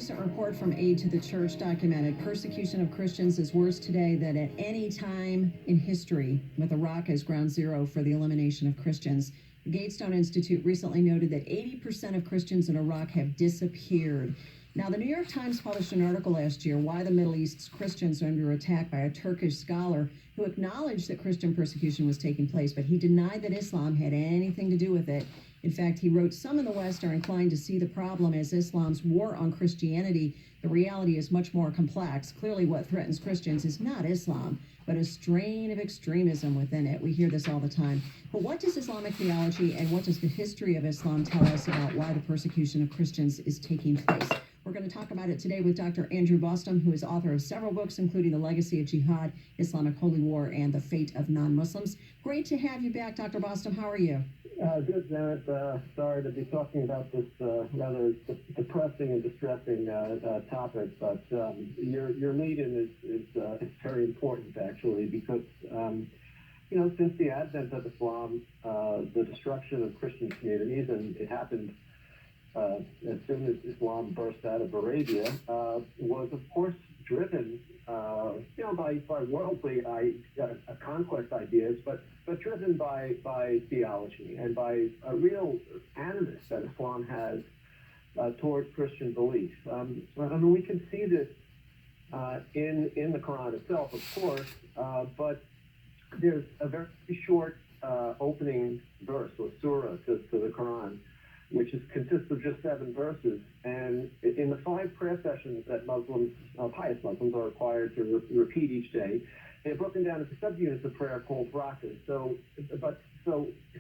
recent report from Aid to the Church documented persecution of Christians is worse today than at any time in history, with Iraq as ground zero for the elimination of Christians. The Gatestone Institute recently noted that 80% of Christians in Iraq have disappeared. Now, the New York Times published an article last year, Why the Middle East's Christians Are Under Attack, by a Turkish scholar who acknowledged that Christian persecution was taking place, but he denied that Islam had anything to do with it. In fact, he wrote, some in the West are inclined to see the problem as Islam's war on Christianity. The reality is much more complex. Clearly, what threatens Christians is not Islam, but a strain of extremism within it. We hear this all the time. But what does Islamic theology and what does the history of Islam tell us about why the persecution of Christians is taking place? We're going to talk about it today with Dr. Andrew Bostom, who is author of several books, including The Legacy of Jihad, Islamic Holy War, and The Fate of Non-Muslims. Great to have you back, Dr. Bostom. How are you? Good, Janet. Sorry to be talking about this rather depressing and distressing topic, but your lead-in is very important, actually, because since the advent of Islam, the destruction of Christian communities, and it happened as soon as Islam burst out of Arabia, was of course driven, by worldly conquest ideas, but driven by theology and by a real animus that Islam has towards Christian beliefs. We can see this in the Quran itself, of course, but there's a very short opening verse or surah to the Quran, which consists of just 7 verses. And in the 5 prayer sessions that Muslims, pious Muslims, are required to repeat each day, they're broken down into subunits of prayer called rakas. So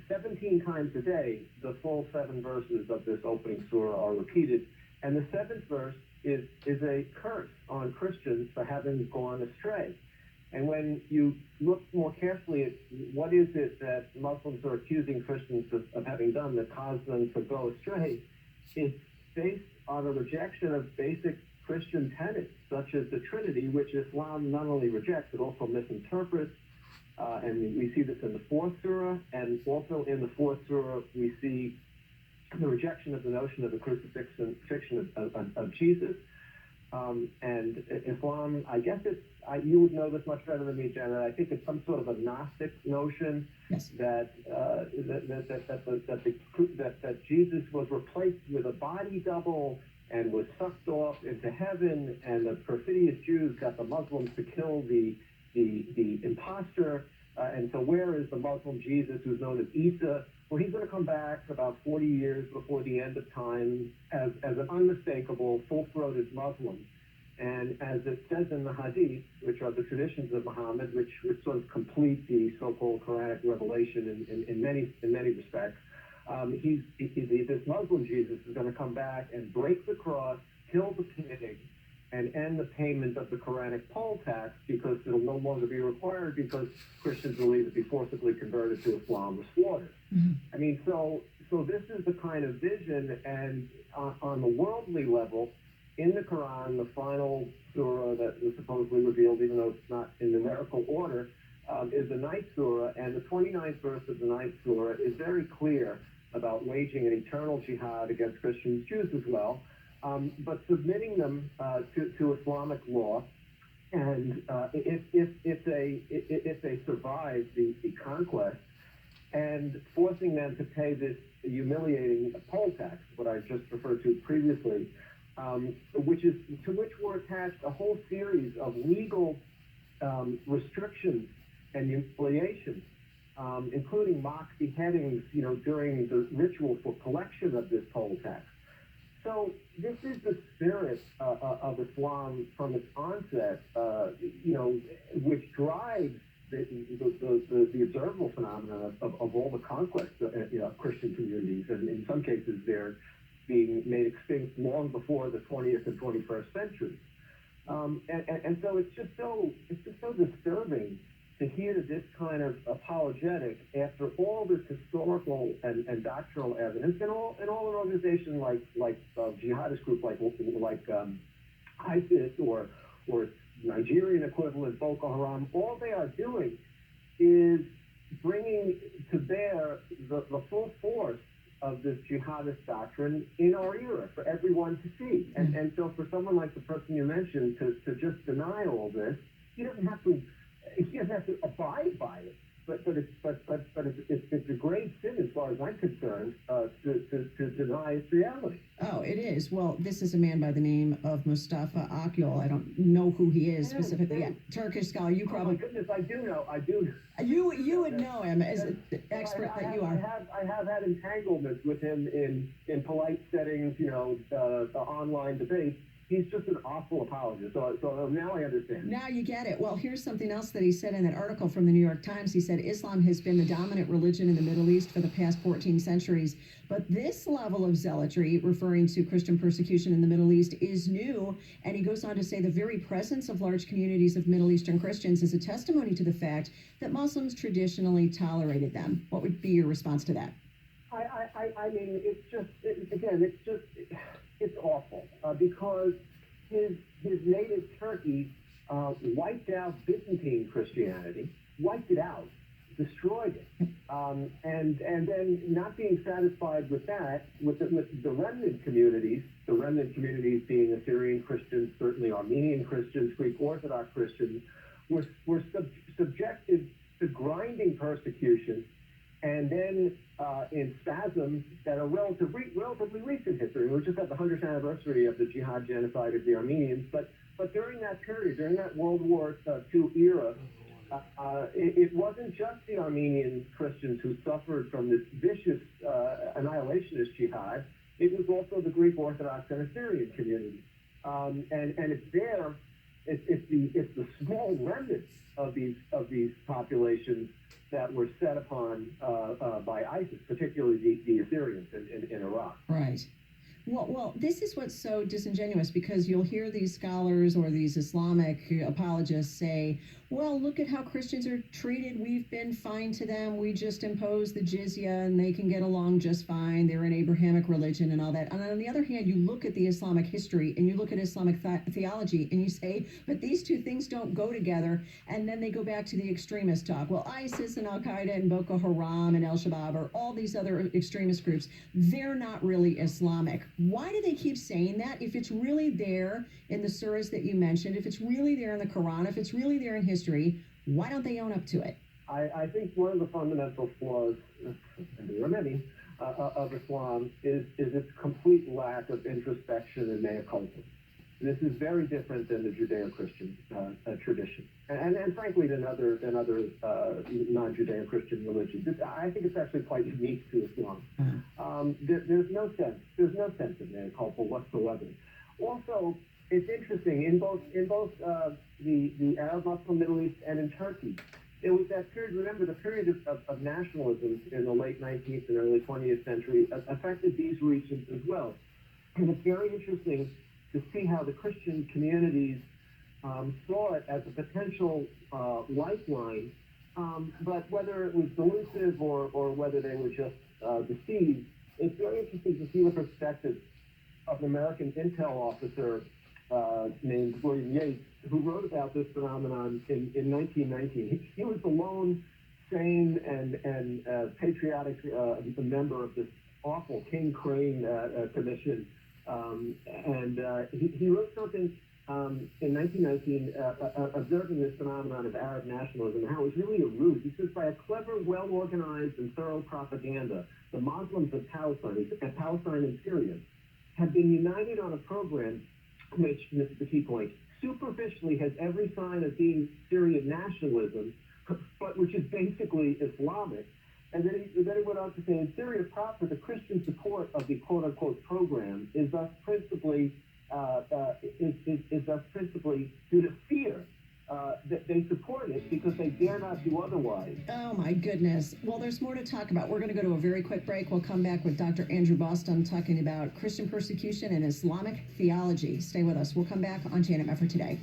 17 times a day, the full 7 verses of this opening surah are repeated. And the 7th verse is a curse on Christians for having gone astray. And when you look more carefully at what is it that Muslims are accusing Christians of having done that caused them to go astray, it's based on a rejection of basic Christian tenets, such as the Trinity, which Islam not only rejects, but also misinterprets. And we see this in the 4th surah, and also in the 4th surah, we see the rejection of the notion of the crucifixion of Jesus. And Islam, I guess you would know this much better than me, Janet. I think it's some sort of a Gnostic notion. Yes. that Jesus was replaced with a body double and was sucked off into heaven, and the perfidious Jews got the Muslims to kill the imposter. And so where is the Muslim Jesus, who's known as Isa? Well, he's going to come back about 40 years before the end of time as an unmistakable, full-throated Muslim. And as it says in the Hadith, which are the traditions of Muhammad, which sort of complete the so-called Quranic revelation in many respects, this Muslim Jesus is going to come back and break the cross, kill the pig, and end the payment of the Quranic poll tax, because it'll no longer be required because Christians believe to be forcibly converted to Islam or slaughtered. Mm-hmm. I mean, so this is the kind of vision, and on the worldly level, in the Quran, the final surah that was supposedly revealed, even though it's not in numerical order, is the 9th surah, and the 29th verse of the 9th surah is very clear about waging an eternal jihad against Christians, Jews as well, but submitting them to Islamic law, and if they survive the conquest, and forcing them to pay this humiliating poll tax, what I just referred to previously, to which were attached a whole series of legal restrictions and humiliations, including mock beheadings, during the ritual for collection of this poll tax. So this is the spirit of Islam from its onset, which drives the observable phenomenon of all the conquest of Christian communities, and in some cases they're being made extinct long before the 20th and 21st centuries. And so it's just so disturbing to hear this kind of apologetic after all this historical and doctrinal evidence, and all an organization like jihadist group like ISIS or Nigerian equivalent Boko Haram. All they are doing is bringing to bear the full force of this jihadist doctrine in our era for everyone to see. And so for someone like the person you mentioned to just deny all this, he doesn't have to abide by it. But it's a grave sin as far as I'm concerned to deny its reality. Oh, it is. Well, this is a man by the name of Mustafa Akyol. I don't know who he is specifically. Yeah, Turkish scholar. You probably. Oh my goodness, I do know. I do. You would know him as an expert that you are. I have had entanglements with him in polite settings, online debates. He's just an awful apologist. So now I understand. Now you get it. Well, here's something else that he said in that article from the New York Times. He said Islam has been the dominant religion in the Middle East for the past 14 centuries. But this level of zealotry, referring to Christian persecution in the Middle East, is new. And he goes on to say the very presence of large communities of Middle Eastern Christians is a testimony to the fact that Muslims traditionally tolerated them. What would be your response to that? I mean, it's awful because his native Turkey wiped out Byzantine Christianity, wiped it out, destroyed it, and then not being satisfied with that, with the remnant communities being Assyrian Christians, certainly Armenian Christians, Greek Orthodox Christians, were subjected to grinding persecution. And then in spasms that are relatively recent history. We just had the 100th anniversary of the jihad genocide of the Armenians, but during that period, during that World War II era, it wasn't just the Armenian Christians who suffered from this vicious annihilationist jihad. It was also the Greek Orthodox and Assyrian communities, and it's the small remnants of these populations that were set upon by ISIS, particularly the Assyrians in Iraq. Right. Well, this is what's so disingenuous, because you'll hear these scholars or these Islamic apologists say, well, look at how Christians are treated. We've been fine to them. We just impose the jizya and they can get along just fine. They're an Abrahamic religion and all that. And on the other hand, you look at the Islamic history and you look at Islamic theology and you say, but these two things don't go together. And then they go back to the extremist talk. Well, ISIS and Al-Qaeda and Boko Haram and Al-Shabaab or all these other extremist groups, they're not really Islamic. Why do they keep saying that? If it's really there in the surahs that you mentioned, if it's really there in the Quran, if it's really there in history, why don't they own up to it? I think one of the fundamental flaws, and there are many, of Islam is its complete lack of introspection and mea culpa. This is very different than the Judeo-Christian tradition, and frankly than other non-Judeo-Christian religions. I think it's actually quite unique to Islam. There's no sense of mea culpa whatsoever. Also, it's interesting in both the Arab Muslim Middle East and in Turkey. There was that period. Remember, the period of nationalism in the late 19th and early 20th century affected these regions as well. And it's very interesting to see how the Christian communities saw it as a potential lifeline, but whether it was delusive or whether they were just deceived, it's very interesting to see the perspective of an American intel officer named William Yates, who wrote about this phenomenon in 1919. He was the lone sane and patriotic member of this awful King Crane Commission. He wrote something in 1919 observing this phenomenon of Arab nationalism, how it was really a ruse. He says, by a clever, well-organized, and thorough propaganda, the Muslims of Palestine and Syria have been united on a program which, and this is the key point, superficially has every sign of being Syrian nationalism, but which is basically Islamic. And then he went on to say, in Syria proper, the Christian support of the quote-unquote program is thus principally due to fear. That they support it because they dare not do otherwise. Oh, my goodness. Well, there's more to talk about. We're going to go to a very quick break. We'll come back with Dr. Andrew Bostom talking about Christian persecution and Islamic theology. Stay with us. We'll come back on Janet Mefferd Today.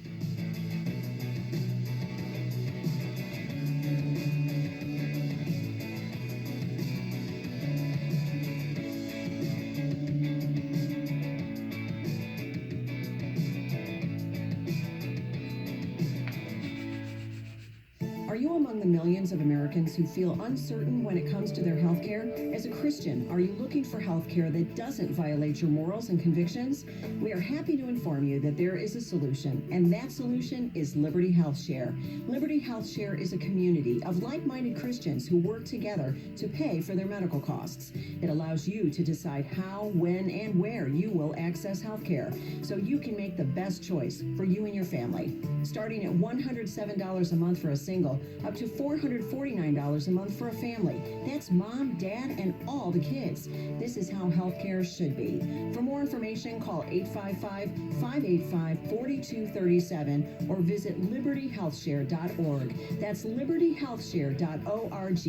Are you you among the millions of Americans who feel uncertain when it comes to their health care? As a Christian, are you looking for health care that doesn't violate your morals and convictions? We are happy to inform you that there is a solution, and that solution is Liberty Health Share. Liberty Health Share is a community of like-minded Christians who work together to pay for their medical costs. It allows you to decide how, when, and where you will access health care, so you can make the best choice for you and your family. Starting at $107 a month for a single, up to $449 a month for a family. That's mom, dad, and all the kids. This is how healthcare should be. For more information, call 855-585-4237 or visit libertyhealthshare.org. That's libertyhealthshare.org,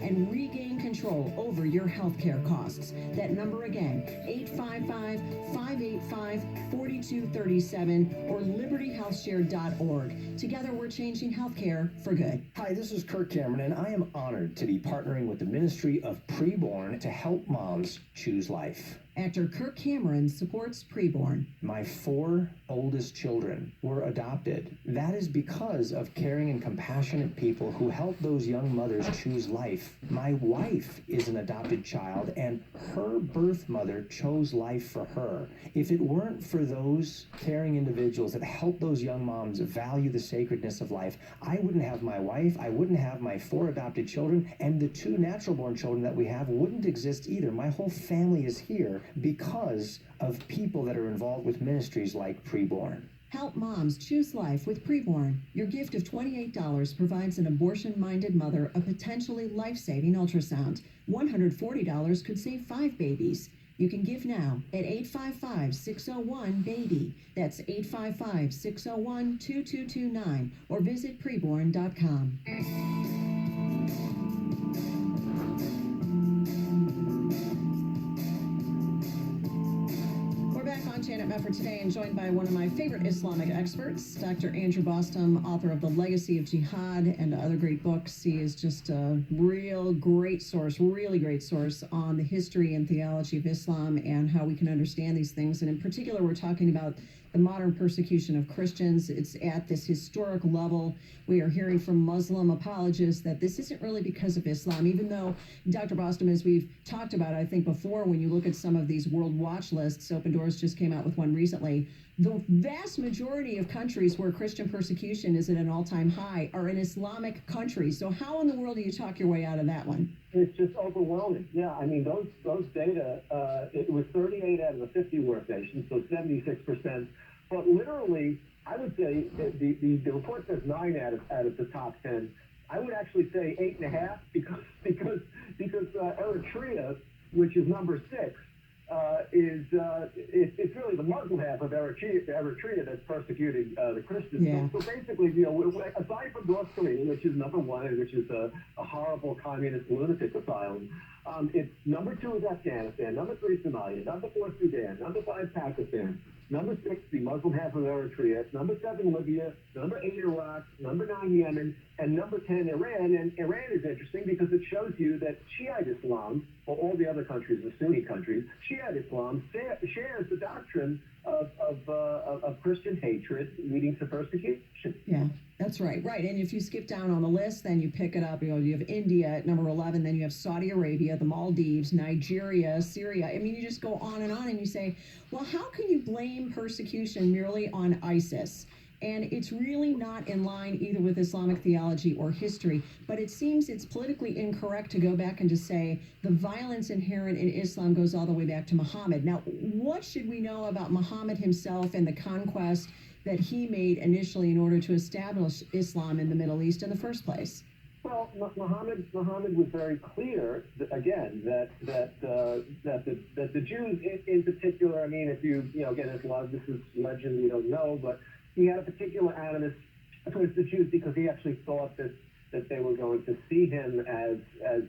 and regain control over your healthcare costs. That number again, 855-585-4237 or libertyhealthshare.org. Together, we're changing healthcare for good. Hi, this is Kirk Cameron, and I am honored to be partnering with the Ministry of Preborn to help moms choose life. Actor Kirk Cameron supports Preborn. My 4 oldest children were adopted. That is because of caring and compassionate people who help those young mothers choose life. My wife is an adopted child, and her birth mother chose life for her. If it weren't for those caring individuals that help those young moms value the sacredness of life, I wouldn't have my wife, I wouldn't have my 4 adopted children, and the 2 natural-born children that we have wouldn't exist either. My whole family is here because of people that are involved with ministries like Preborn. Help moms choose life with Preborn. Your gift of $28 provides an abortion-minded mother a potentially life-saving ultrasound. $140 could save 5 babies. You can give now at 855-601-BABY. That's 855-601-2229 or visit preborn.com. Janet Mefferd today, and joined by one of my favorite Islamic experts, Dr. Andrew Bostom, author of The Legacy of Jihad and other great books. He is just a real great source, really great source on the history and theology of Islam and how we can understand these things. And in particular, we're talking about the modern persecution of Christians. It's at this historic level. We are hearing from Muslim apologists that this isn't really because of Islam, even though, Dr. Bostom, as we've talked about, I think before, when you look at some of these world watch lists, Open Doors just came out with one recently, the vast majority of countries where Christian persecution is at an all-time high are in Islamic countries. So how in the world do you talk your way out of that one? It's just overwhelming. Yeah, I mean, those data, it was 38 out of the 50 worst nations, so 76%. But literally, I would say the report says 9 out of the top 10. I would actually say 8.5 because Eritrea, which is number 6, it's really the Muslim half of Eritrea that's persecuting the Christians. Yeah. So basically, aside from North Korea, which is number 1, and which is a horrible communist lunatic asylum, it's number 2 is Afghanistan, number 3 Somalia, number 4 Sudan, number 5 Pakistan, number 6 the Muslim half of Eritrea, number 7 Libya, number 8 Iraq, number 9 Yemen, and number 10 Iran. And Iran is interesting because it shows you that Shiite Islam, or all the other countries, the Sunni countries, Shiite Islam shares the doctrine of Christian hatred leading to persecution. Yeah, that's right. Right. And if you skip down on the list, then you pick it up. You have India at number 11, then you have Saudi Arabia, the Maldives, Nigeria, Syria. I mean, you just go on, and you say, well, how can you blame persecution merely on ISIS? And it's really not in line either with Islamic theology or history, but it seems it's politically incorrect to go back and to say the violence inherent in Islam goes all the way back to Muhammad. Now, what should we know about Muhammad himself and the conquest that he made initially in order to establish Islam in the Middle East in the first place? Well, Muhammad was very clear, again, that the Jews in particular, I mean, if again, there's a lot of this is legend, we don't know, but he had a particular animus towards the Jews because he actually thought that they were going to see him as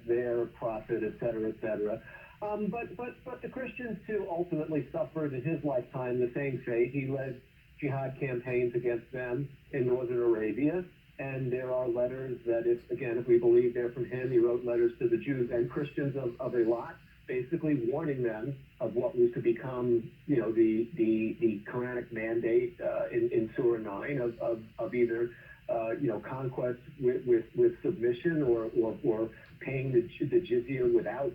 their prophet, et cetera, et cetera. But the Christians too ultimately suffered in his lifetime the same fate. He led jihad campaigns against them in northern Arabia, and there are letters that, if we believe they're from him, he wrote letters to the Jews and Christians of Iraq, basically warning them of what was to become, the Quranic mandate in Surah 9 of either, conquest with submission or paying the jizya without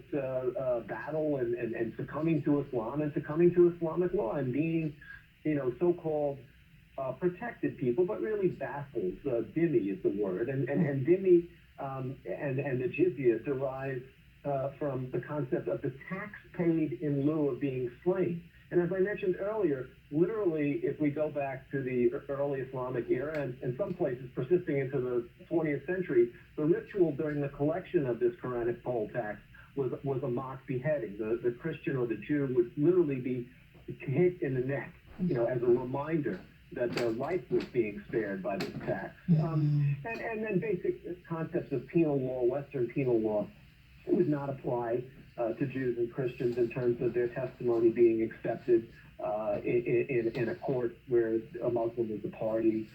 battle and succumbing to Islam and succumbing to Islamic law and being, so-called protected people, but really vassals. Dhimmi is the word, and dhimmi and the jizya derive from the concept of the tax paid in lieu of being slain. And as I mentioned earlier, literally, if we go back to the early Islamic era and in some places persisting into the 20th century, the ritual during the collection of this Quranic poll tax was a mock beheading. The Christian or the Jew would literally be hit in the neck, as a reminder that their life was being spared by this tax. And then basic concepts of penal law, Western penal law, would not apply to Jews and Christians in terms of their testimony being accepted in a court where a Muslim is a party.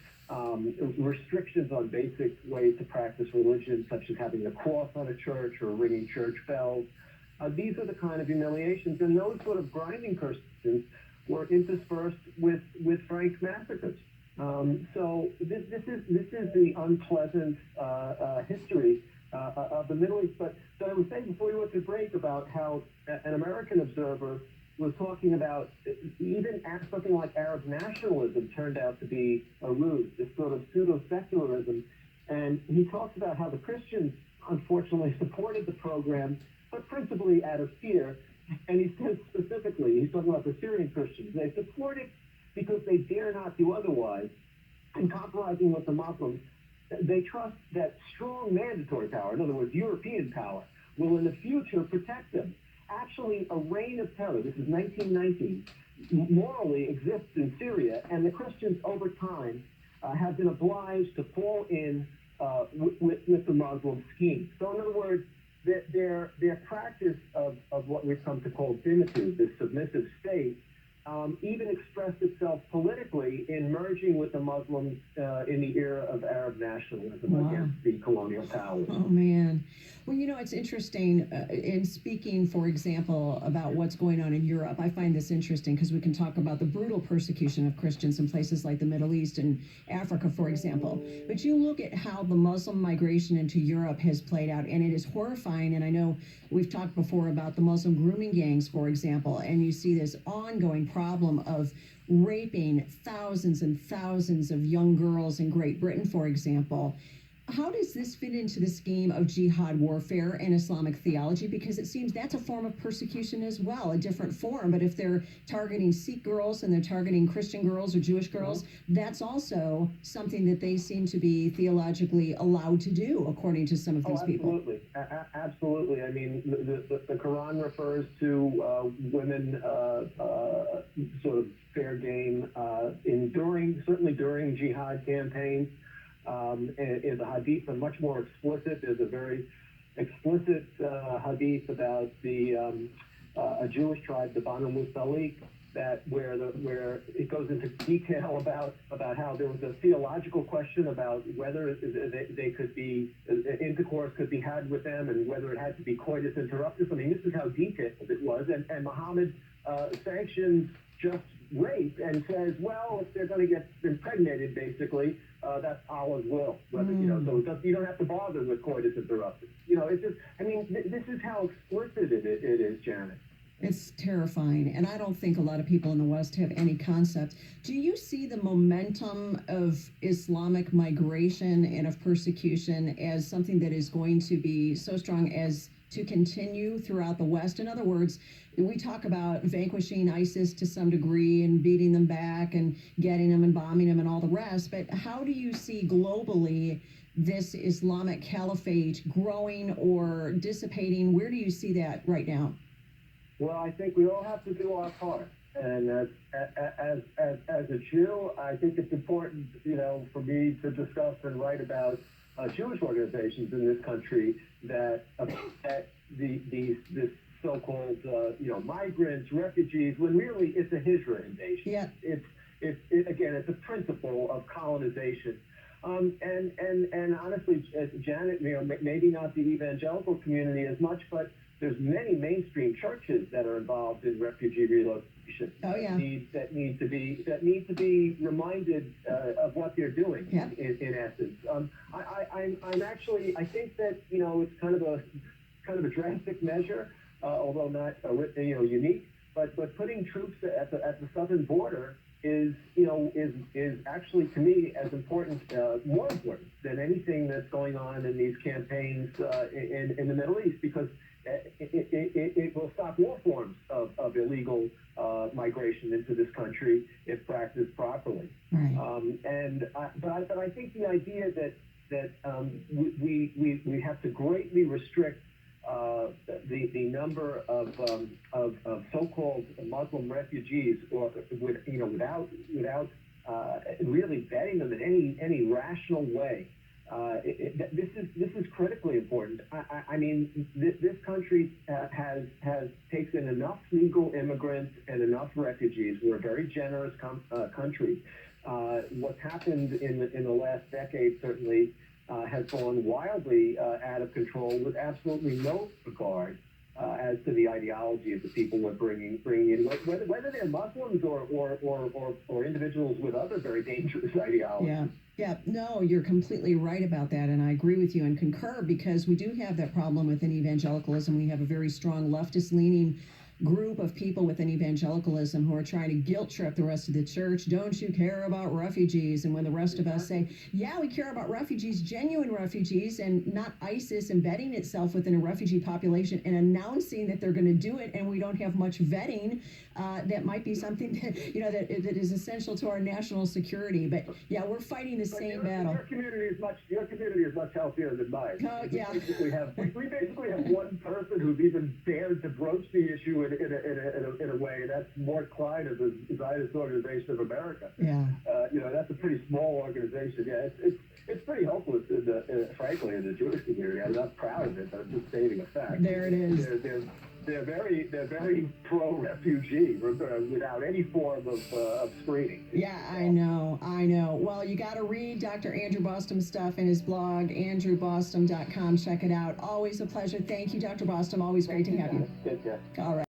Restrictions on basic ways to practice religion, such as having a cross on a church or ringing church bells. These are the kind of humiliations, and those sort of grinding curses were interspersed with frank massacres. So this is the unpleasant history of the Middle East. But I was saying before we went to break about how an American observer was talking about even something like Arab nationalism turned out to be a ruse, this sort of pseudo-secularism. And he talks about how the Christians, unfortunately, supported the program, but principally out of fear. And he says specifically, he's talking about the Syrian Christians, they support it because they dare not do otherwise. And compromising with the Muslims, they trust that strong mandatory power, in other words, European power, will in the future protect them. Actually, a reign of terror, this is 1919, morally exists in Syria, and the Christians over time have been obliged to fall in with the Muslim scheme. So in other words, their practice of what we've come to call dhimmi, this submissive state, even expressed itself politically in merging with the Muslims in the era of Arab nationalism against the colonial powers. Oh, man. Well, it's interesting in speaking, for example, about what's going on in Europe. I find this interesting because we can talk about the brutal persecution of Christians in places like the Middle East and Africa, for example. But you look at how the Muslim migration into Europe has played out, and it is horrifying. And I know we've talked before about the Muslim grooming gangs, for example, and you see this ongoing problem of raping thousands and thousands of young girls in Great Britain, for example. How does this fit into the scheme of jihad warfare and Islamic theology? Because it seems that's a form of persecution as well, a different form. But if they're targeting Sikh girls and they're targeting Christian girls or Jewish girls, that's also something that they seem to be theologically allowed to do, according to some of these people. Absolutely. I mean, the Quran refers to women sort of fair game certainly during jihad campaigns. In the hadith are much more explicit. There's a very explicit hadith about a Jewish tribe, the Banu Mustalik, where it goes into detail about how there was a theological question about whether they could be intercourse could be had with them and whether it had to be coitus interruptus. I mean, this is how detailed it was, and Muhammad sanctions just rape and says, well, if they're going to get impregnated, basically, that's Allah's will. Whether, so you don't have to bother with coitus interruptus. It's just, I mean, this is how explicit it is, Janet. It's terrifying, and I don't think a lot of people in the West have any concept. Do you see the momentum of Islamic migration and of persecution as something that is going to be so strong as to continue throughout the West? In other words, we talk about vanquishing ISIS to some degree and beating them back and getting them and bombing them and all the rest, but how do you see globally this Islamic caliphate growing or dissipating? Where do you see that right now? Well, I think we all have to do our part. And as a Jew, I think it's important, for me to discuss and write about Jewish organizations in this country that this so-called migrants, refugees, when really it's a Hijra invasion. Yeah. It's a principle of colonization. And honestly, Janet, maybe not the evangelical community as much, but there's many mainstream churches that are involved in refugee relocation. Oh, yeah. That need to be reminded of what they're doing. Yeah. In essence, I think that it's kind of a drastic measure, although not unique. But putting troops at the southern border is actually, to me, as important, more important than anything that's going on in these campaigns in the Middle East, because it will stop all forms of illegal migration into this country if practiced properly. Right. But I think the idea that we have to greatly restrict the number of so-called Muslim refugees, or without really vetting them in any rational way. This is critically important. I mean, this country takes in enough legal immigrants and enough refugees. We're a very generous country. What's happened in the last decade certainly has gone wildly out of control, with absolutely no regard as to the ideology of the people we're bringing in, whether they're Muslims or individuals with other very dangerous ideologies. Yeah, no, you're completely right about that, and I agree with you and concur, because we do have that problem within evangelicalism. We have a very strong leftist-leaning group of people within evangelicalism who are trying to guilt trip the rest of the church. Don't you care about refugees? And when the rest of us say, yeah, we care about refugees, genuine refugees, and not ISIS embedding itself within a refugee population and announcing that they're going to do it, and we don't have much vetting, that might be something that that is essential to our national security. But yeah, we're fighting the same battle. Your community is much healthier than mine. Oh, yeah. We basically have one person who's even dared to broach the issue in a way, and that's Mort Klein of the Zionist Organization of America. Yeah. That's a pretty small organization. Yeah, it's pretty hopeless, frankly, in the Jewish community. I'm not proud of it, but I'm just stating a fact. There it is. They're very pro-refugee without any form of screening. Yeah, I know. Well, you got to read Dr. Andrew Bostom's stuff in his blog, andrewbostom.com. Check it out. Always a pleasure. Thank you, Dr. Bostom. Always great to have you. Take care. All right.